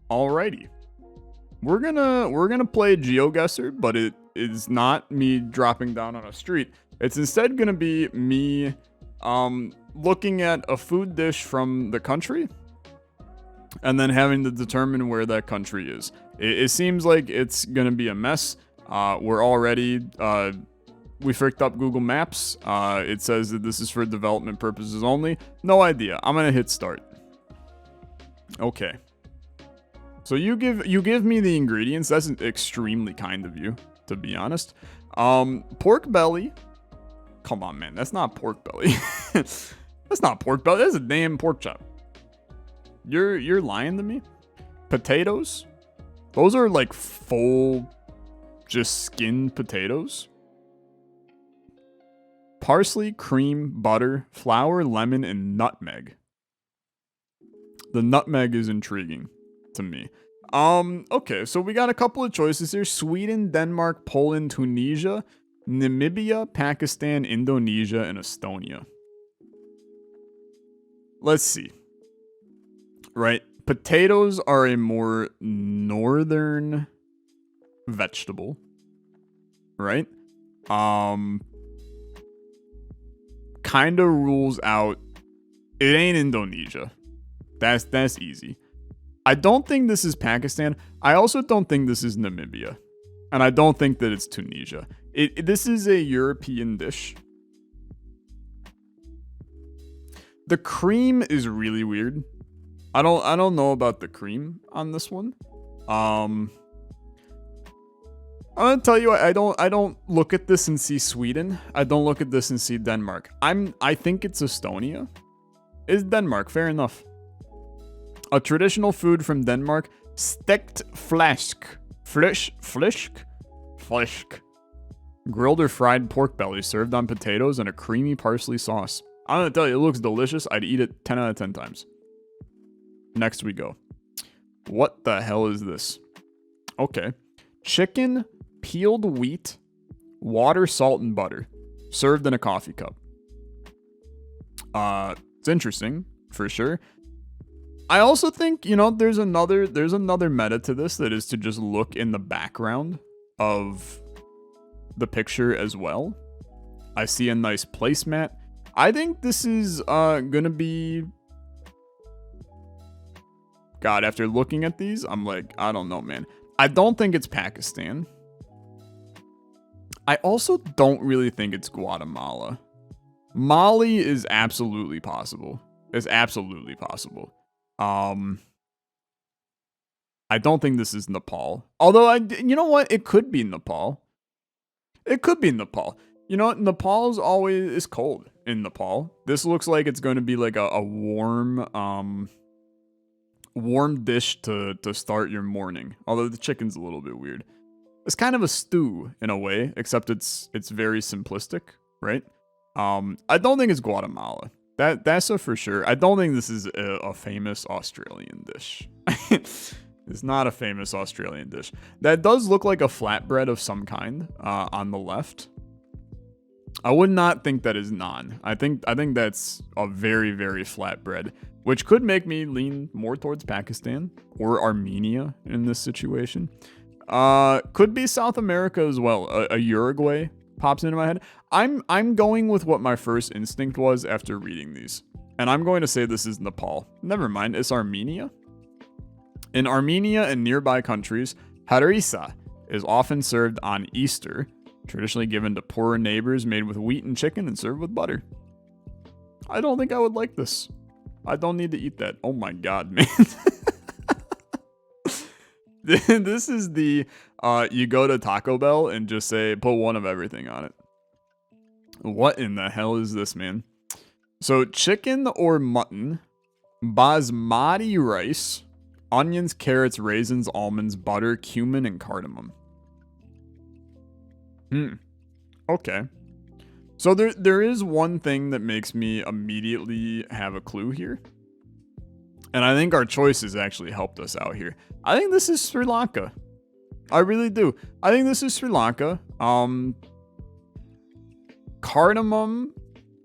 Alrighty. We're gonna play GeoGuessr, but it is not me dropping down on a street. It's instead gonna be me looking at a food dish from the country and then having to determine where that country is. It seems like it's gonna be a mess. We're already we fricked up Google Maps. It says that this is for development purposes only. No idea. I'm gonna hit start. Okay. So you give me the ingredients. That's extremely kind of you, to be honest. Pork belly. Come on, man. That's not pork belly. That's not pork belly. That's a damn pork chop. You're lying to me. Potatoes. Those are like full, just skinned potatoes. Parsley, cream, butter, flour, lemon, and nutmeg. The nutmeg is intriguing to me. Okay, so we got a couple of choices here. Sweden, Denmark, Poland, Tunisia, Namibia, Pakistan, Indonesia, and Estonia. Let's see. Right, potatoes are a more northern vegetable, right? Kind of rules out. It ain't Indonesia. That's easy. I don't think this is Pakistan. I also don't think this is Namibia. And I don't think that it's Tunisia. This is a European dish. The cream is really weird. I don't know about the cream on this one. I'm gonna tell you, I don't look at this and see Sweden. I don't look at this and see Denmark. I think it's Estonia. It's Denmark, fair enough. A traditional food from Denmark, stegt flæsk. Flæsk. Grilled or fried pork belly served on potatoes and a creamy parsley sauce. I'm gonna tell you, it looks delicious. I'd eat it 10 out of 10 times. Next we go. What the hell is this? Okay. Chicken, peeled wheat, water, salt, and butter. Served in a coffee cup. It's interesting, for sure. I also think, there's another meta to this that is to just look in the background of the picture as well. I see a nice placemat. I think this is gonna be... God, after looking at these, I'm like, I don't know, man. I don't think it's Pakistan. I also don't really think it's Guatemala. Mali is absolutely possible. It's absolutely possible. I don't think this is Nepal. Although, you know what? It could be Nepal. It could be Nepal. Nepal is cold in Nepal. This looks like it's going to be like a warm dish to start your morning. Although the chicken's a little bit weird. It's kind of a stew in a way, except it's very simplistic, right? I don't think it's Guatemala. That's a for sure. I don't think this is a famous Australian dish. It's not a famous Australian dish. That does look like a flatbread of some kind on the left. I would not think that is naan. I think that's a very, very flatbread, which could make me lean more towards Pakistan or Armenia in this situation. Could be South America as well. A Uruguay pops into my head. I'm going with what my first instinct was after reading these. And I'm going to say this is Nepal. Never mind, it's Armenia. In Armenia and nearby countries, harissa is often served on Easter, traditionally given to poorer neighbors, made with wheat and chicken and served with butter. I don't think I would like this. I don't need to eat that. Oh my god, man. This is the, you go to Taco Bell and just say, put one of everything on it. What in the hell is this, man? So, chicken or mutton, basmati rice, onions, carrots, raisins, almonds, butter, cumin, and cardamom. Okay. So there is one thing that makes me immediately have a clue here. And I think our choices actually helped us out here. I think this is Sri Lanka. I really do. I think this is Sri Lanka. Cardamom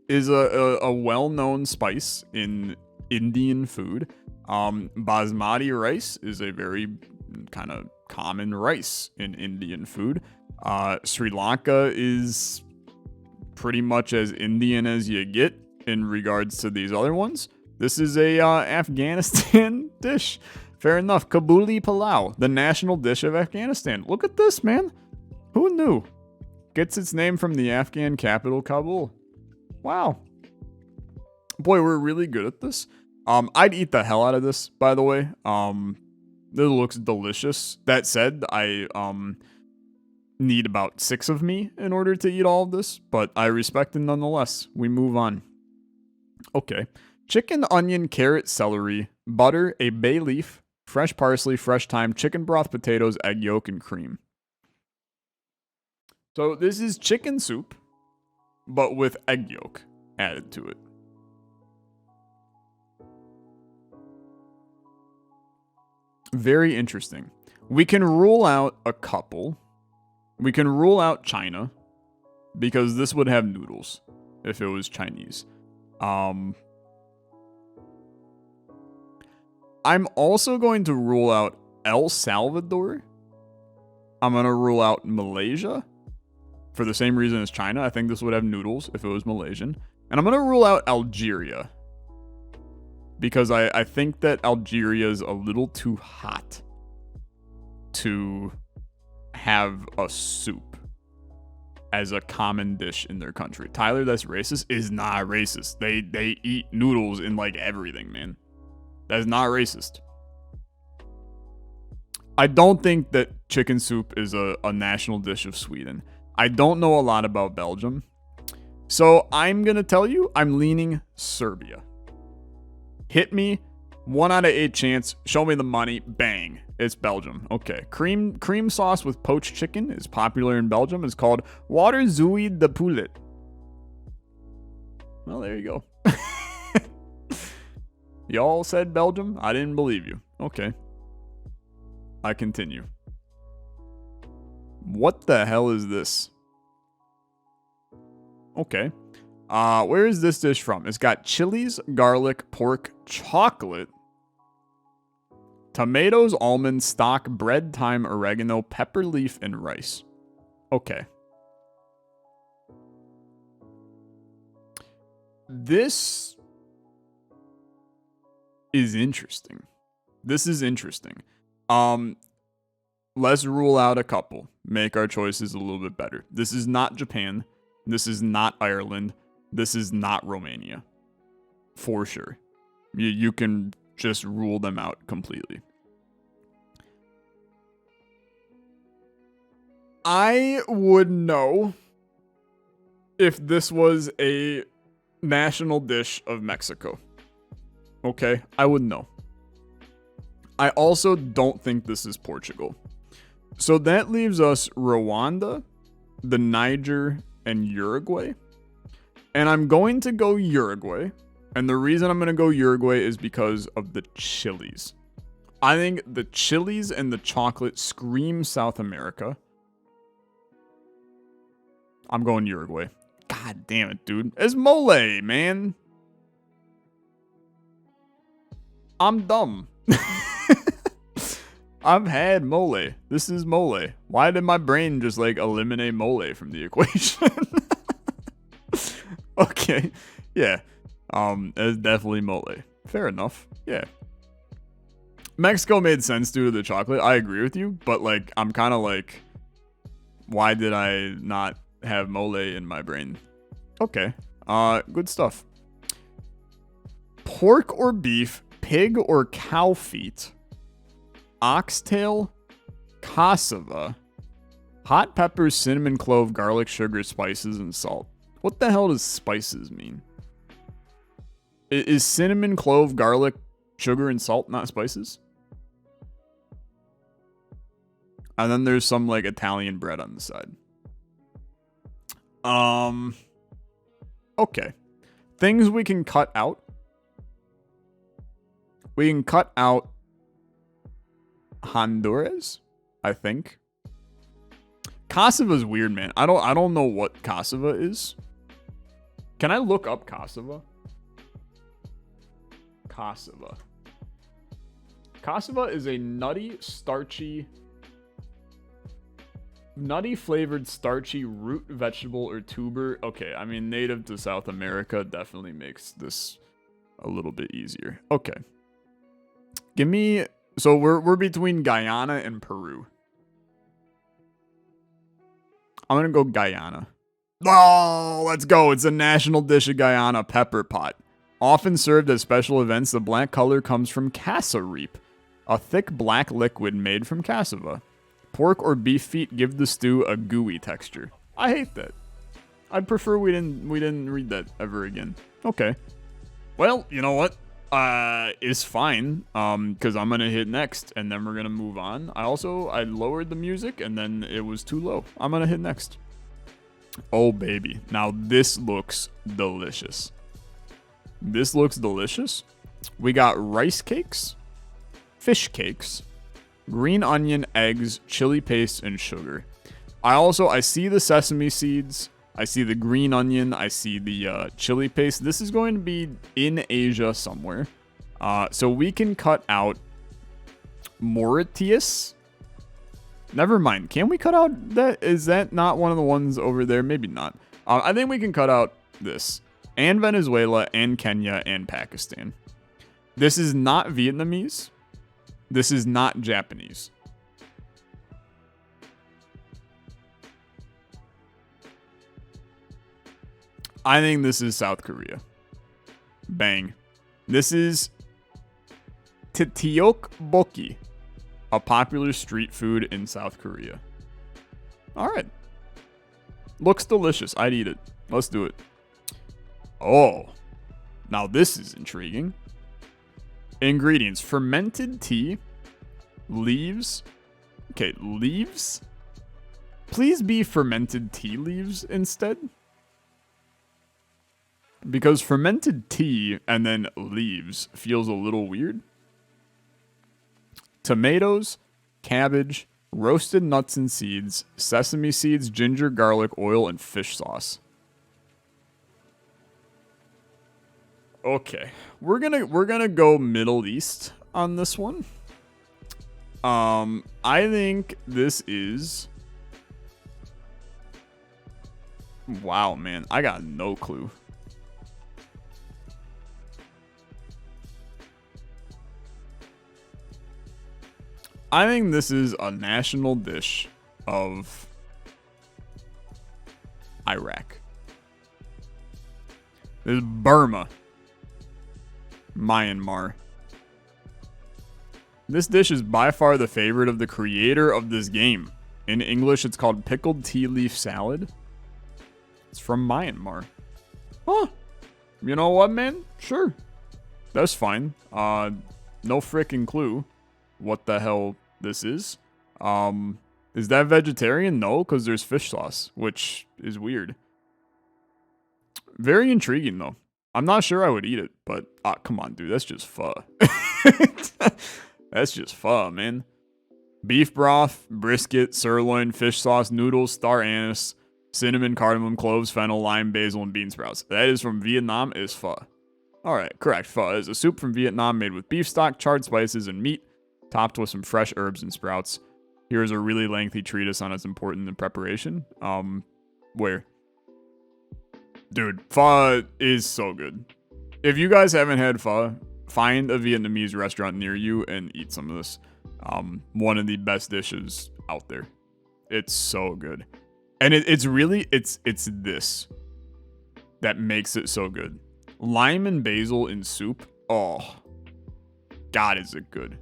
is a well-known spice in Indian food. Basmati rice is a very kind of common rice in Indian food. Sri Lanka is pretty much as Indian as you get in regards to these other ones. This is a Afghanistan dish. Fair enough. Kabuli Palau, the national dish of Afghanistan. Look at this, man. Who knew? Gets its name from the Afghan capital, Kabul. Wow. Boy, we're really good at this. I'd eat the hell out of this, by the way. It looks delicious. That said, I need about 6 of me in order to eat all of this, but I respect it nonetheless. We move on. Okay. Chicken, onion, carrot, celery, butter, a bay leaf, fresh parsley, fresh thyme, chicken broth, potatoes, egg yolk, and cream. So this is chicken soup, but with egg yolk added to it. Very interesting. We can rule out a couple. We can rule out China, because this would have noodles if it was Chinese. I'm also going to rule out El Salvador. I'm going to rule out Malaysia for the same reason as China. I think this would have noodles if it was Malaysian. And I'm going to rule out Algeria because I think that Algeria is a little too hot to have a soup as a common dish in their country. Tyler, that's racist? Is not racist. They eat noodles in like everything, man. That's not racist. I don't think that chicken soup is a national dish of Sweden. I don't know a lot about Belgium. So I'm going to tell you, I'm leaning Serbia. Hit me. 1 out of 8 chance. Show me the money. Bang. It's Belgium. Okay. Cream sauce with poached chicken is popular in Belgium. It's called water zooey de poulet. Well, there you go. Y'all said Belgium? I didn't believe you. Okay. I continue. What the hell is this? Okay. Where is this dish from? It's got chilies, garlic, pork, chocolate, tomatoes, almonds, stock, bread, thyme, oregano, pepper leaf, and rice. Okay. This is interesting. This is interesting. Let's rule out a couple. Make our choices a little bit better. This is not Japan. This is not Ireland. This is not Romania. For sure. You can just rule them out completely. I would know if this was a national dish of Mexico. Okay, I would know. I also don't think this is Portugal. So that leaves us Rwanda, the Niger, and Uruguay. And I'm going to go Uruguay. And the reason I'm going to go Uruguay is because of the chilies. I think the chilies and the chocolate scream South America. I'm going Uruguay. God damn it, dude. It's mole, man. I'm dumb. I've had mole. This is mole. Why did my brain just like eliminate mole from the equation? Okay. Yeah. It's definitely mole. Fair enough. Yeah. Mexico made sense due to the chocolate. I agree with you, but like I'm kind of like, why did I not have mole in my brain? Okay. Good stuff. Pork or beef, pig or cow feet, oxtail, cassava, hot peppers, cinnamon, clove, garlic, sugar, spices, and salt. What the hell does spices mean? Is cinnamon, clove, garlic, sugar, and salt not spices? And then there's some like Italian bread on the side. Okay. Things we can cut out. We can cut out Honduras, I think. Cassava is weird, man. I don't know what cassava is. Can I look up cassava? Cassava. Cassava is a nutty, flavored, starchy root vegetable or tuber. Okay, I mean, native to South America definitely makes this a little bit easier. Okay. Give me... So we're between Guyana and Peru. I'm going to go Guyana. Oh, let's go. It's a national dish of Guyana, Pepperpot. Often served at special events, the black color comes from cassareep, a thick black liquid made from cassava. Pork or beef feet give the stew a gooey texture. I hate that. I'd prefer we didn't read that ever again. Okay. Well, you know what? It's fine. Because I'm gonna hit next, and then we're gonna move on. I lowered the music, and then it was too low. I'm gonna hit next. Oh baby, now this looks delicious. This looks delicious. We got rice cakes, fish cakes, green onion, eggs, chili paste, and sugar. I see the sesame seeds. I see the green onion. I see the chili paste. This is going to be in Asia somewhere. So we can cut out Mauritius. Never mind. Can we cut out that? Is that not one of the ones over there? Maybe not. I think we can cut out this. And Venezuela, and Kenya, and Pakistan. This is not Vietnamese. This is not Japanese. I think this is South Korea. Bang. This is Tteokbokki, a popular street food in South Korea. All right. Looks delicious. I'd eat it. Let's do it. Oh, now this is intriguing. Ingredients: fermented tea, leaves. Okay, leaves. Please be fermented tea leaves instead. Because fermented tea and then leaves feels a little weird. Tomatoes, cabbage, roasted nuts and seeds, sesame seeds, ginger, garlic, oil, and fish sauce. Okay, we're gonna go Middle East on this one. I think this is... Wow, man, I got no clue. I think this is a national dish of Iraq. This is Burma. Myanmar. This dish is by far the favorite of the creator of this game. In English, it's called pickled tea leaf salad. It's from Myanmar. Huh. You know what, man? Sure. That's fine. No freaking clue what the hell this is. Is that vegetarian? No, because there's fish sauce, which is weird. Very intriguing, though. I'm not sure I would eat it, but come on, dude. That's just pho. That's just pho, man. Beef broth, brisket, sirloin, fish sauce, noodles, star anise, cinnamon, cardamom, cloves, fennel, lime, basil, and bean sprouts. That is from Vietnam, is pho. Alright, correct. Pho is a soup from Vietnam made with beef stock, charred spices, and meat, topped with some fresh herbs and sprouts. Here's a really lengthy treatise on its importance in preparation. Where? Dude, pho is so good. If you guys haven't had pho, find a Vietnamese restaurant near you and eat some of this. One of the best dishes out there. It's so good. And it's really, it's this that makes it so good. Lime and basil in soup. Oh, God, is it good.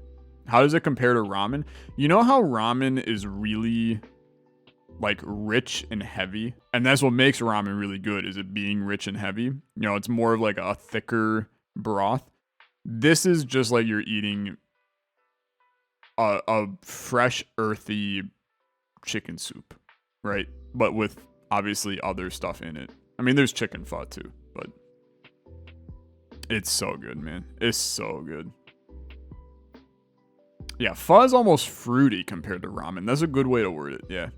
How does it compare to ramen? You know how ramen is really... like rich and heavy, and that's what makes ramen really good, is it being rich and heavy. You know, it's more of like a thicker broth. This is just like you're eating a fresh, earthy chicken soup, right? But with obviously other stuff in it. I mean, there's chicken pho too, but it's so good, man. It's so good. Yeah, pho is almost fruity compared to ramen. That's a good way to word it. Yeah.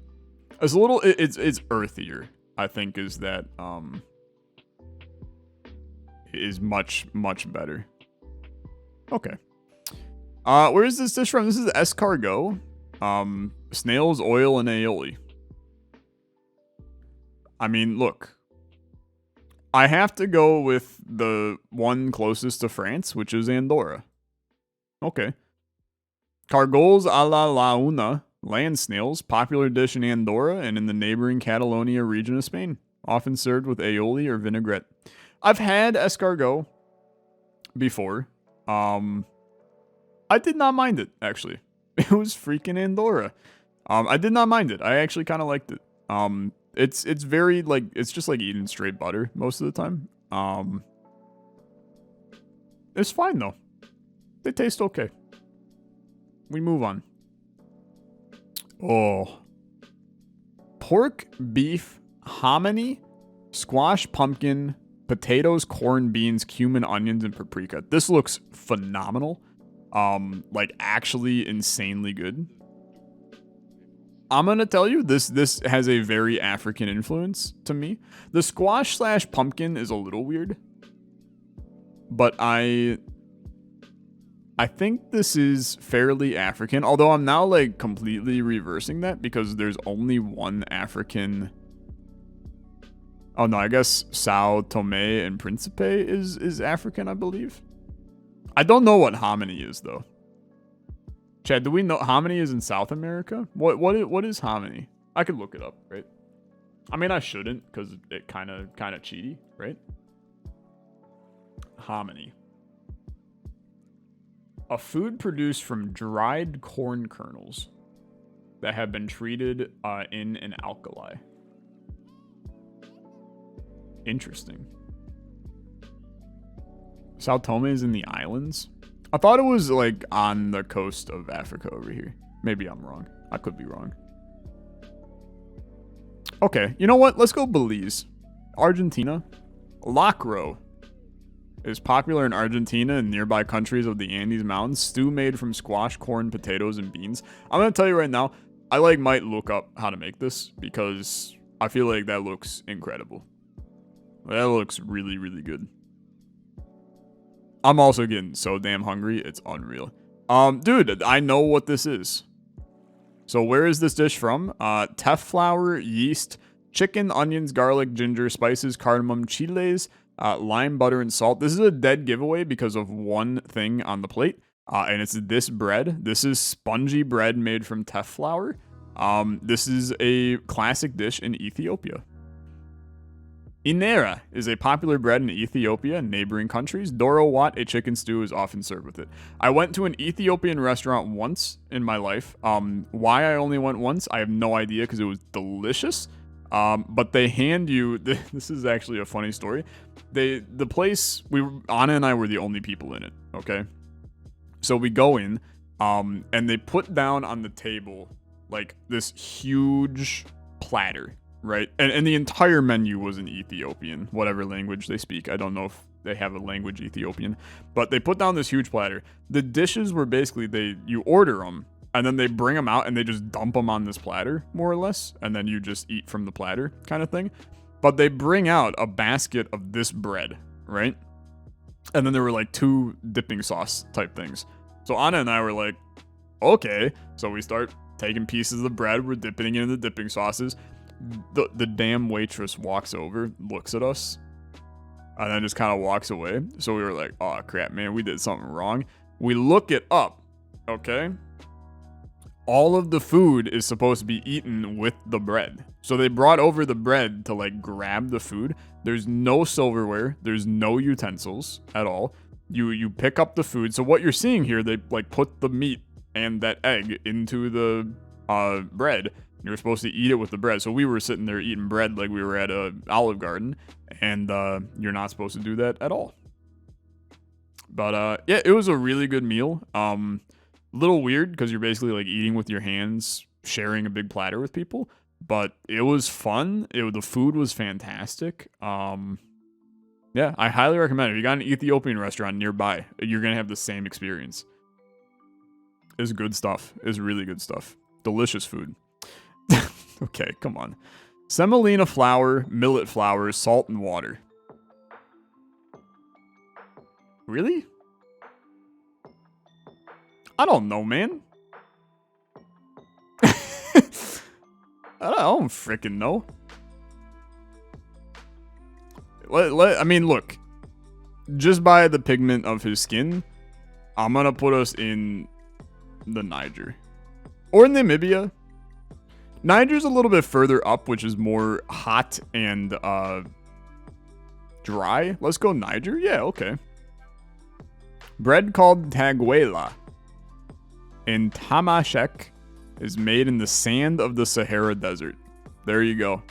It's a little, it's earthier, I think, is that, is much better. Okay. Where is this dish from? This is escargot. Snails, oil, and aioli. I mean, look. I have to go with the one closest to France, which is Andorra. Okay. Cargols a la launa, land snails, popular dish in Andorra and in the neighboring Catalonia region of Spain. Often served with aioli or vinaigrette. I've had escargot before. I did not mind it, actually. It was freaking Andorra. I did not mind it. I actually kind of liked it. It's very, like, it's just like eating straight butter most of the time. It's fine, though. They taste okay. We move on. Oh. Pork, beef, hominy, squash, pumpkin, potatoes, corn, beans, cumin, onions, and paprika. This looks phenomenal. Like, actually insanely good. I'm gonna tell you, this has a very African influence to me. The squash / pumpkin is a little weird. But I think this is fairly African, although I'm now, like, completely reversing that because there's only one African... Oh no, I guess Sao Tome and Principe is African, I believe. I don't know what hominy is, though. Chad, do we know hominy is in South America? What is hominy? I could look it up, right? I mean, I shouldn't because it kind of cheaty, right? Hominy. A food produced from dried corn kernels that have been treated in an alkali. Interesting. Sao Tome is in the islands? I thought it was, like, on the coast of Africa over here. Maybe I'm wrong. I could be wrong. Okay, you know what? Let's go Belize. Argentina. Locro is popular in Argentina and nearby countries of the Andes Mountains. Stew made from squash, corn, potatoes, and beans. I'm going to tell you right now, I, like, might look up how to make this because I feel like that looks incredible. That looks really, really good. I'm also getting so damn hungry, it's unreal. Dude, I know what this is. So where is this dish from? Teff flour, yeast, chicken, onions, garlic, ginger, spices, cardamom, chiles, lime, butter, and salt. This is a dead giveaway because of one thing on the plate, and it's this bread. This is spongy bread made from teff flour. This is a classic dish in Ethiopia. Inera is a popular bread in Ethiopia and neighboring countries. Doro wat, a chicken stew, is often served with it. I went to an Ethiopian restaurant once in my life. Why I only went once, I have no idea because it was delicious. But they hand you, this is actually a funny story. The place, Anna and I were the only people in it, okay? So we go in, and they put down on the table, like, this huge platter. Right, and the entire menu was in Ethiopian, whatever language they speak. I don't know if they have a language Ethiopian, but they put down this huge platter. The dishes were basically, you order them, and then they bring them out, and they just dump them on this platter, more or less, and then you just eat from the platter, kind of thing. But they bring out a basket of this bread, right? And then there were, like, 2 dipping sauce type things. So Anna and I were like, okay. So we start taking pieces of the bread, we're dipping it in the dipping sauces. The damn waitress walks over, looks at us, and then just kind of walks away. So we were like, oh crap, man, we did something wrong. We look it up, okay? All of the food is supposed to be eaten with the bread. So they brought over the bread to, like, grab the food. There's no silverware, there's no utensils at all. You pick up the food. So what you're seeing here, they, like, put the meat and that egg into the bread. You're supposed to eat it with the bread. So we were sitting there eating bread like we were at a Olive Garden, and you're not supposed to do that at all. But yeah, it was a really good meal. Little weird because you're basically, like, eating with your hands, sharing a big platter with people. But it was fun. The food was fantastic. Yeah, I highly recommend it. If you got an Ethiopian restaurant nearby, you're gonna have the same experience. It's good stuff. It's really good stuff. Delicious food. Okay, come on. Semolina flour, millet flour, salt, and water. Really? I don't know, man. I don't freaking know. I mean, look. Just by the pigment of his skin, I'm gonna put us in the Niger. Or Namibia. Niger's a little bit further up, which is more hot and dry. Let's go Niger. Yeah, okay. Bread called taguela in Tamashek is made in the sand of the Sahara Desert. There you go.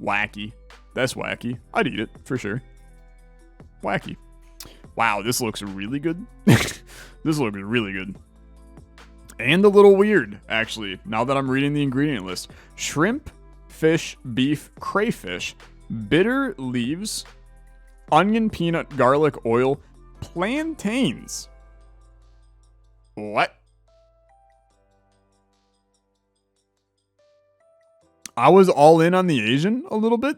Wacky. That's wacky. I'd eat it, for sure. Wacky. Wow, this looks really good. This looks really good. And a little weird, actually, now that I'm reading the ingredient list. Shrimp, fish, beef, crayfish, bitter leaves, onion, peanut, garlic, oil, plantains. What? I was all in on the Asian a little bit.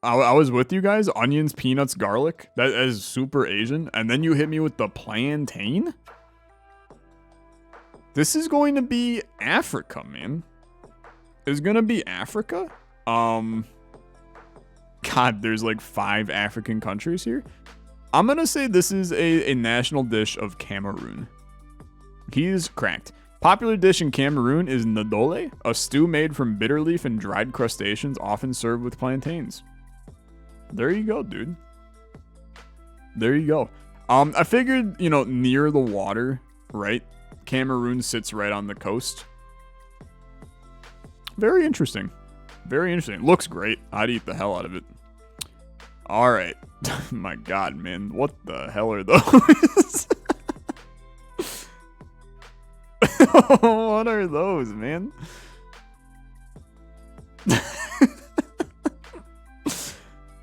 I was with you guys. Onions, peanuts, garlic. That is super Asian. And then you hit me with the plantain? This is going to be Africa, man. It's going to be Africa? God, there's like 5 African countries here. I'm going to say this is a national dish of Cameroon. He's cracked. Popular dish in Cameroon is ndole, a stew made from bitter leaf and dried crustaceans, often served with plantains. There you go, dude. There you go. I figured, you know, near the water, right? Cameroon sits right on the coast. Very interesting. Very interesting. Looks great. I'd eat the hell out of it. All right. My God, man. What the hell are those? What are those, man?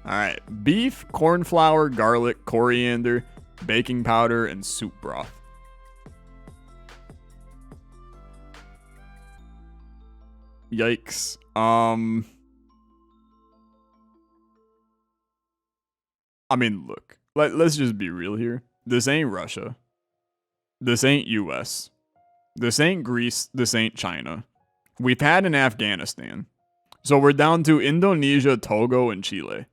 Alright. Beef, corn flour, garlic, coriander, baking powder, and soup broth. Yikes. I mean, look. Let's just be real here. This ain't Russia. This ain't US. This ain't Greece. This ain't China. We've had in Afghanistan. So we're down to Indonesia, Togo, and Chile.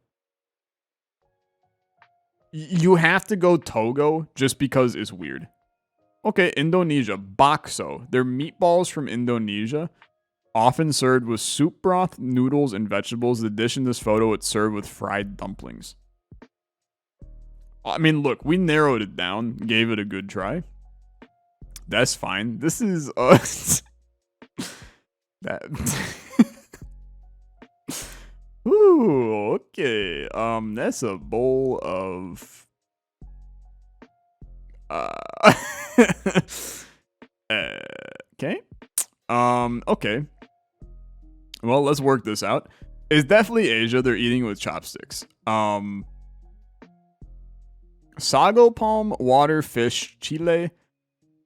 You have to go Togo just because it's weird. Okay, Indonesia. Bakso. They're meatballs from Indonesia. Often served with soup broth, noodles, and vegetables. The dish in this photo, it's served with fried dumplings. I mean, look, we narrowed it down. Gave it a good try. That's fine. This is that. Ooh, okay. That's a bowl of okay. Okay. Well, let's work this out. It's definitely Asia. They're eating with chopsticks. Sago palm, water, fish, chile,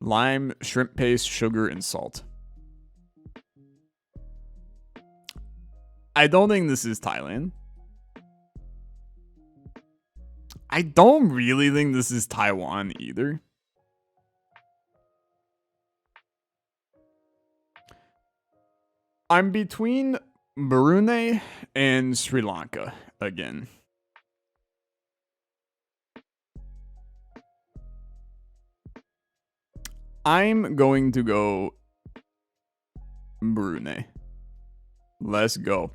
lime, shrimp paste, sugar, and salt. I don't think this is Thailand. I don't really think this is Taiwan either. I'm between Brunei and Sri Lanka again. I'm going to go Brunei. Let's go.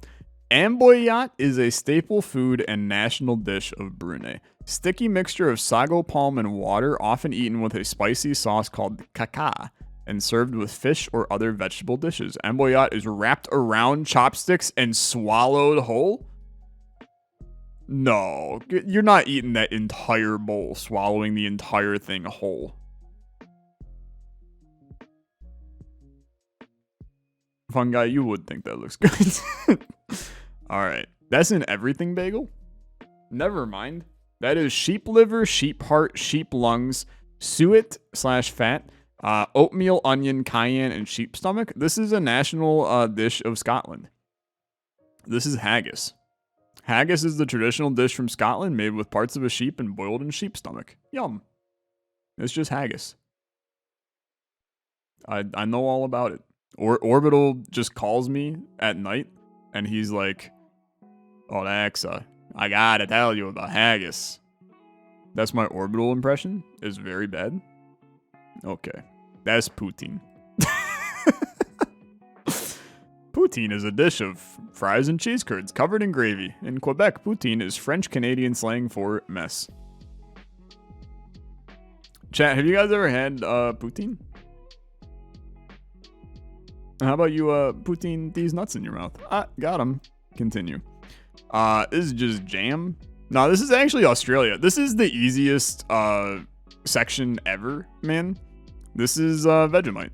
Amboyat is a staple food and national dish of Brunei. Sticky mixture of sago palm and water, often eaten with a spicy sauce called kaka, and served with fish or other vegetable dishes. Amboyat is wrapped around chopsticks and swallowed whole? No, you're not eating that entire bowl, swallowing the entire thing whole. Fun guy, you would think that looks good. Alright, that's an everything bagel? Never mind. That is sheep liver, sheep heart, sheep lungs, suet/fat, oatmeal, onion, cayenne, and sheep stomach. This is a national dish of Scotland. This is haggis. Haggis is the traditional dish from Scotland made with parts of a sheep and boiled in sheep stomach. Yum. It's just haggis. I know all about it. Orbital just calls me at night, and he's like, Olexa, I gotta tell you about haggis. That's my Orbital impression. Is very bad. Okay. That's Poutine. Poutine is a dish of fries and cheese curds covered in gravy. In Quebec, poutine is French-Canadian slang for mess. Chat, have you guys ever had poutine? How about you poutine these nuts in your mouth? Got them. Continue. This is just jam. No, this is actually Australia. This is the easiest section ever, man. This is Vegemite.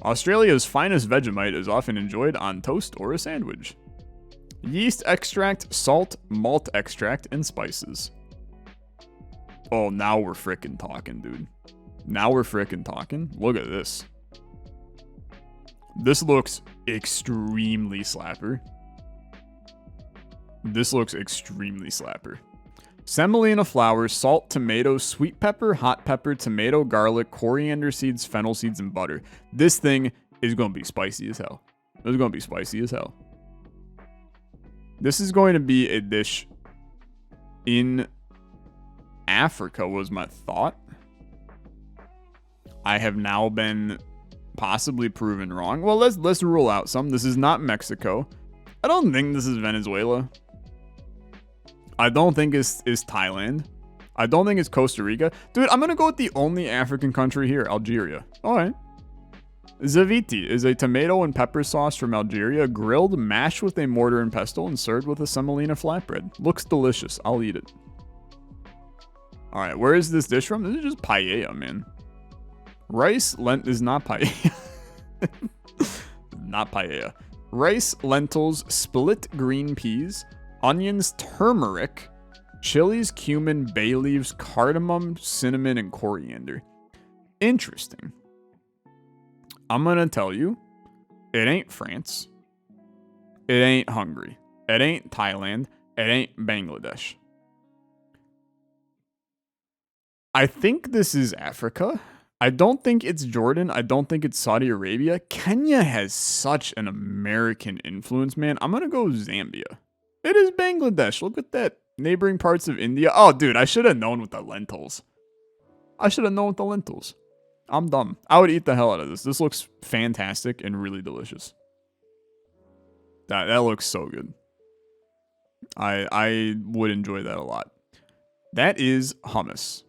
Australia's finest Vegemite is often enjoyed on toast or a sandwich. Yeast extract, salt, malt extract, and spices. Oh, now we're frickin' talking, dude. Now we're frickin' talking. Look at this. This looks extremely slapper. This looks extremely slapper. Semolina flour, salt, tomato, sweet pepper, hot pepper, tomato, garlic, coriander seeds, fennel seeds, and butter. This thing is going to be spicy as hell. It's going to be spicy as hell. This is going to be a dish in Africa, was my thought. I have now been possibly proven wrong. Well, let's rule out some. This is not Mexico. I don't think this is Venezuela. I don't think it's Thailand. I don't think it's Costa Rica. Dude, I'm going to go with the only African country here, Algeria. All right. Zaviti is a tomato and pepper sauce from Algeria, grilled, mashed with a mortar and pestle, and served with a semolina flatbread. Looks delicious. I'll eat it. All right, where is this dish from? This is just paella, man. Rice is not paella. Not paella. Rice, lentils, split green peas, onions, turmeric, chilies, cumin, bay leaves, cardamom, cinnamon, and coriander. Interesting. I'm going to tell you, it ain't France. It ain't Hungary. It ain't Thailand. It ain't Bangladesh. I think this is Africa. I don't think it's Jordan. I don't think it's Saudi Arabia. Kenya has such an American influence, man. I'm going to go Zambia. It is Bangladesh. Look at that. Neighboring parts of India. Oh, dude, I should have known with the lentils. I'm dumb. I would eat the hell out of this. This looks fantastic and really delicious. That looks so good. I would enjoy that a lot. That is hummus.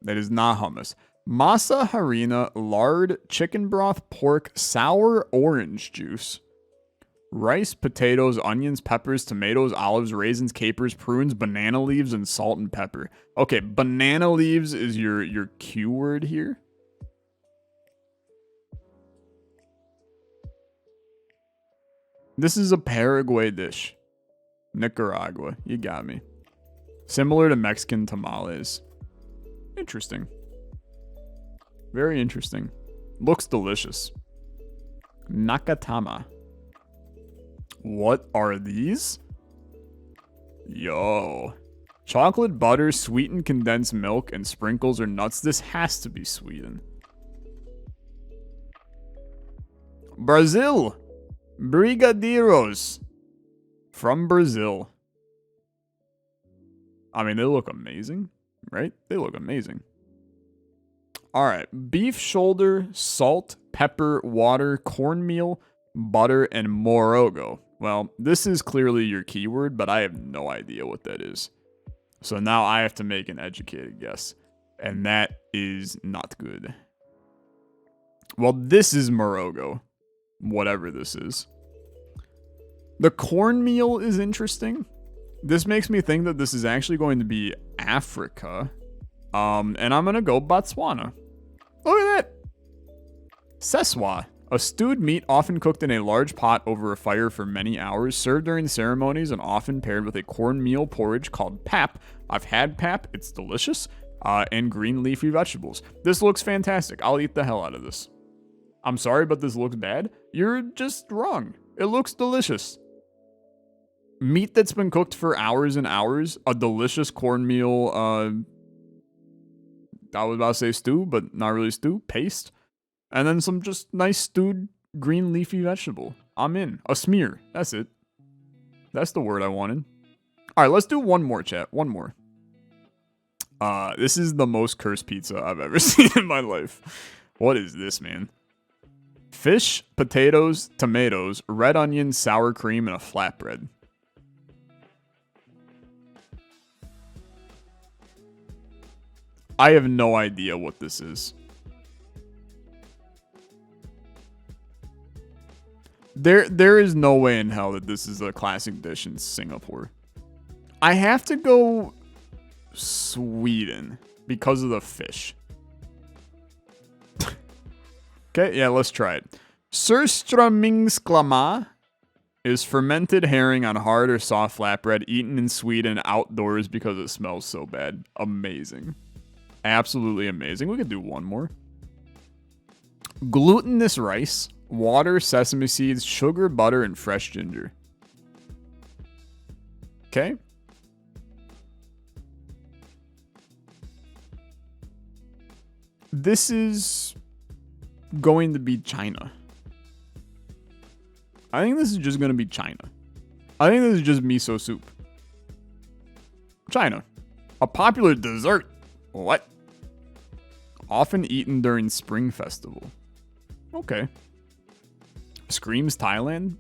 That is not hummus. Masa harina, lard, chicken broth, pork, sour orange juice, rice, potatoes, onions, peppers, tomatoes, olives, raisins, capers, prunes, banana leaves, and salt and pepper. Okay, banana leaves is your Q word here. This is a Paraguay dish. Nicaragua, you got me. Similar to Mexican tamales. Interesting. Very interesting. Looks delicious. Nakatama. What are these? Yo. Chocolate, butter, sweetened condensed milk, and sprinkles or nuts. This has to be Sweden. Brazil. Brigadeiros. From Brazil. I mean, they look amazing, right? They look amazing. All right. Beef shoulder, salt, pepper, water, cornmeal, butter, and morogo. Well, this is clearly your keyword, but I have no idea what that is. So now I have to make an educated guess. And that is not good. Well, this is morogo. Whatever this is. The cornmeal is interesting. This makes me think that this is actually going to be Africa. And I'm going to go Botswana. Look at that. Seswa. A stewed meat often cooked in a large pot over a fire for many hours, served during ceremonies and often paired with a cornmeal porridge called pap. I've had pap. It's delicious. And green leafy vegetables. This looks fantastic. I'll eat the hell out of this. I'm sorry, but this looks bad. You're just wrong. It looks delicious. Meat that's been cooked for hours and hours. A delicious cornmeal, I was about to say stew, but not really stew. Paste. And then some just nice stewed green leafy vegetable. I'm in. A smear. That's it. That's the word I wanted. All right, let's do one more, chat. One more. This is the most cursed pizza I've ever seen in my life. What is this, man? Fish, potatoes, tomatoes, red onion, sour cream, and a flatbread. I have no idea what this is. There is no way in hell that this is a classic dish in Singapore. I have to go Sweden because of the fish. Okay, yeah, let's try it. Surströmmingsklama is fermented herring on hard or soft flatbread eaten in Sweden outdoors because it smells so bad. Amazing. Absolutely amazing. We could do one more. Glutinous rice, water, sesame seeds, sugar, butter, and fresh ginger. Okay. This is going to be China. I think this is just going to be China. I think this is just miso soup. China. A popular dessert. What? Often eaten during Spring Festival. Okay. Screams Thailand?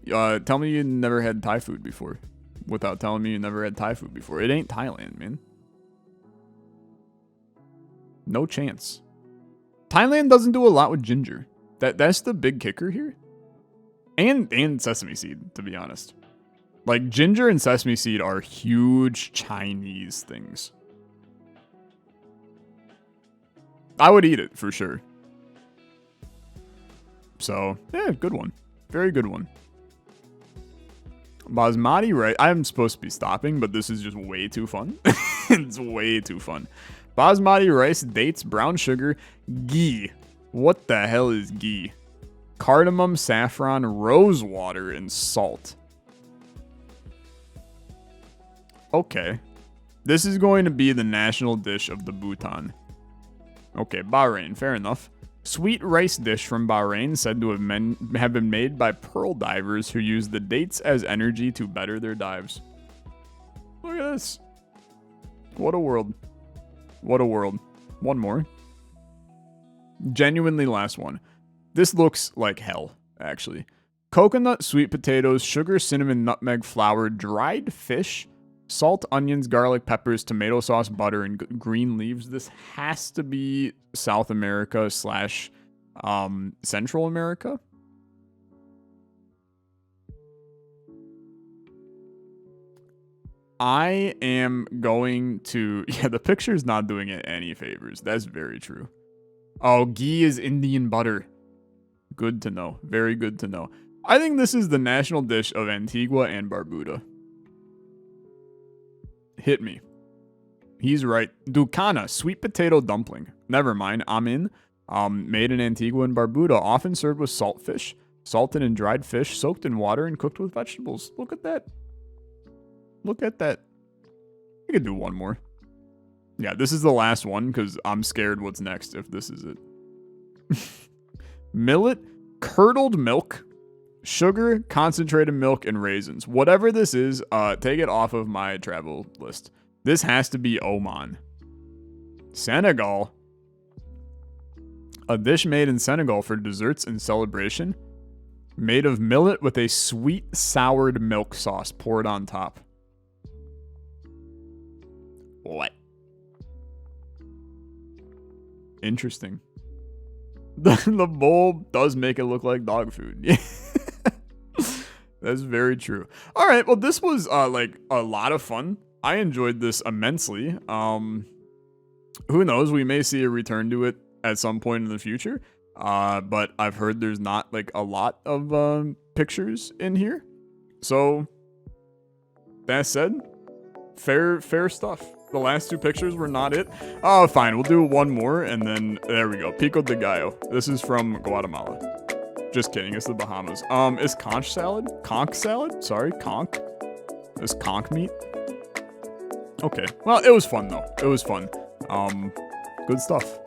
Tell me you never had Thai food before. Without telling me you never had Thai food before. It ain't Thailand, man. No chance. Thailand doesn't do a lot with ginger. That's the big kicker here. And sesame seed, to be honest. Like, ginger and sesame seed are huge Chinese things. I would eat it, for sure. So, yeah, good one. Very good one. Basmati rice. I'm supposed to be stopping, but this is just way too fun. It's way too fun. Basmati rice, dates, brown sugar, ghee. What the hell is ghee? Cardamom, saffron, rose water, and salt. Okay. This is going to be the national dish of the Bhutan. Okay, Bahrain, fair enough. Sweet rice dish from Bahrain said to have been made by pearl divers who use the dates as energy to better their dives. Look at this. What a world. What a world. One more. Genuinely last one. This looks like hell, actually. Coconut, sweet potatoes, sugar, cinnamon, nutmeg, flour, dried fish, salt, onions, garlic, peppers, tomato sauce, butter, and green leaves. This has to be South America / Central America. I am going to... Yeah, the picture's not doing it any favors. That's very true. Oh, ghee is Indian butter. Good to know. Very good to know. I think this is the national dish of Antigua and Barbuda. Hit me. He's right. Ducana, sweet potato dumpling. Never mind. I'm in. Made in Antigua and Barbuda. Often served with salt fish. Salted and dried fish, soaked in water and cooked with vegetables. Look at that. Look at that. We could do one more. Yeah, this is the last one because I'm scared what's next if this is it. Millet, curdled milk, sugar, concentrated milk, and raisins. Whatever this is, take it off of my travel list. This has to be Oman. Senegal. A dish made in Senegal for desserts and celebration. Made of millet with a sweet soured milk sauce poured on top. What? Interesting. The bowl does make it look like dog food. That's very true. All right, well, this was like a lot of fun. I enjoyed this immensely. Who knows? We may see a return to it at some point in the future. But I've heard there's not like a lot of pictures in here. So that said, fair stuff. The last two pictures were not it. Oh, fine. We'll do one more, and then there we go. Pico de Gallo. This is from Guatemala. Just kidding. It's the Bahamas. Is conch salad? Conch salad? Sorry, conch. Is conch meat? Okay. Well, it was fun though. It was fun. Good stuff.